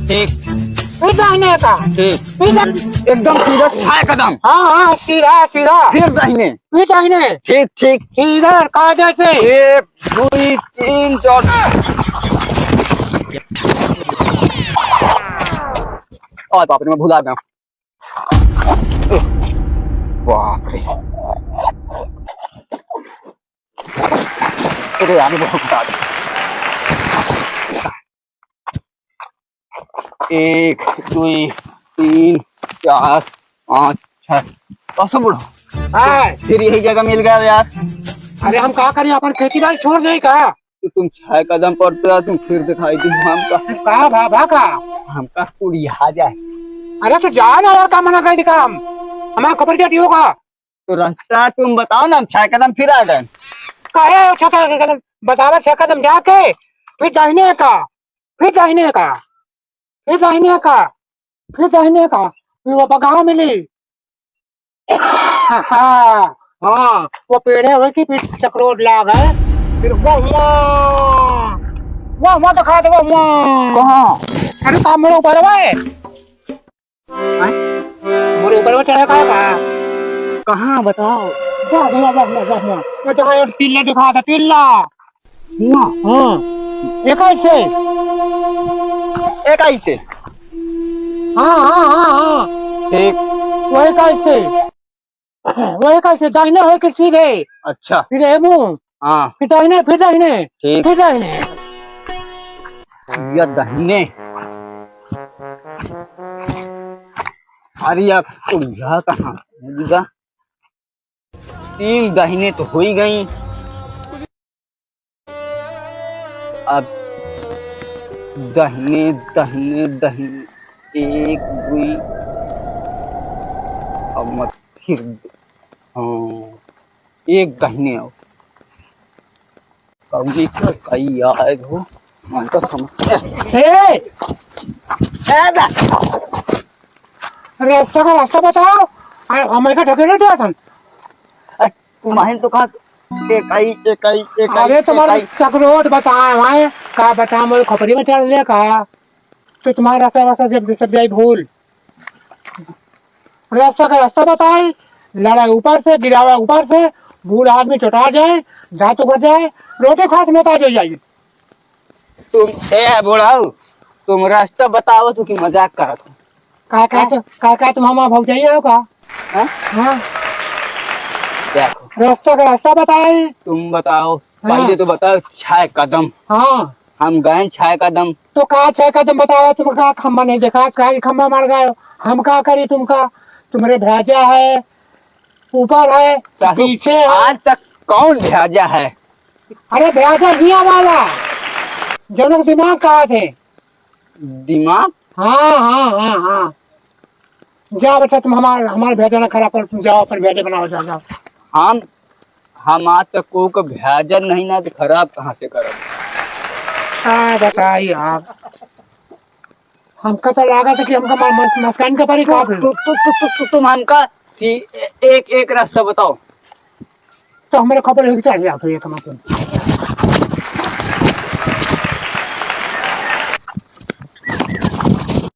ठीक, फिर दाहिने का, ठीक, फिर एकदम सीधा 6 कदम, हाँ हाँ सीधा सीधा, फिर दाहिने, फिर दाहिने, ठीक ठीक, इधर कायदे से। 1 2 3 4। और बाप रे मैं भुला गया। बाप रे, अरे आगे बहुत बता दो। 1 2 3 4 5 6 कसम बुढ़ो, हाँ, फिर यही जगह मिल गया यार। अरे हम क्या करें, अपन खेती बाड़ी छोड़ दे का? तो तुम 6 कदम पड़ते हो, तुम फिर दिखाई दी हमका, कहा भाभा का? हमका कुड़िया जाए। अरे तो जा ना यार, का मना कर दी काम, हमारा खबर क्या होगा? तो रास्ता तुम बताओ ना, 6 कदम फिर आ गए। कहे 6 कदम बतावा, 6 कदम जाके फिर दाहिने का, फिर दाहिने का, फिर दाहिने का, फिर दाहिने का, फिर वो पगाह मिली। हाँ हाँ, वो पेड़े हुए कि फिर चक्रोट लाग है, फिर वो दिखा दे, वो कहाँ? अरे काम मेरे ऊपर है, मेरे ऊपर वो चढ़ा का कहाँ बताओ? वो जगह यार टिल्ला दिखा था, टिल्ला। हाँ, एक ऐसे, एक ऐसे, हाँ हाँ हाँ हाँ, ठीक, वही कैसे, वही कैसे दाहिने हो के सीधे, अच्छा, फिर ये मुंह, हाँ फिर दाहिने, फिर दाहिने, ठीक, फिर दाहिने। या दाहिने, अरे यार कुड़िया कहाँ मिलेगा? 3 दाहिने तो हो ही गई, अब दाहिने दाहिने दाहिने, 1 2, अब मत फिर, हाँ एक दाहिने आओ, कभी कहीं आए हो मन तो समझ। रास्ता का रास्ता बताओ, हमें का ठगे नहीं दिया था। तुम्हारे तो कहा एकाई एकाई एकाई अरे तुम्हारे एकाई, चक्रोट बताए भाई, का बता मुझे खपरी में चढ़ लिया का, तो तुम्हारा रास्ता वास्ता जब सब जाए भूल, रास्ता का रास्ता बताए, लड़ाई ऊपर से, गिरावा ऊपर से, भूल आदमी चटा जाए, दांत उगड़ जाए, रोटी खात में ताज हो जाएगी। तुम ए बुढ़ाऊ, तुम रास्ता बताओ तो कि मजाक करत हो? का तुम हमारा भाग जाइए हो का? हाँ? हाँ, देखो रास्ता का रास्ता बताए। तुम बताओ, हाँ। पहले तो बताओ 6 कदम, हाँ, हम गए 6 कदम, तो का 6 कदम बताओ, तुम का खम्बा नहीं देखा, का खम्बा मार गए, हम का करी तुमका, तुम्हारे भेजा है, ऊपर है, सासू, पीछे है। आज तक कौन भेजा है? अरे भेजा मियाँ वाला, जनक दिमाग कहा थे। दिमाग? हाँ हाँ हाँ हाँ, जाओ बच्चा, तुम हमारे भेजा ना खराब कर, तुम जाओ अपन भेजे बनाओ, जाओ जाओ। हम आज तक को भेजा नहीं ना, तो खराब कहाँ से करब? बताइए आप, हमका तो लगा था कि हमका मस्कान का परी का फिर। तुम हमका एक एक रास्ता बताओ। तो हमारे खबर चढ़ जाओ, तो ये कमा तुम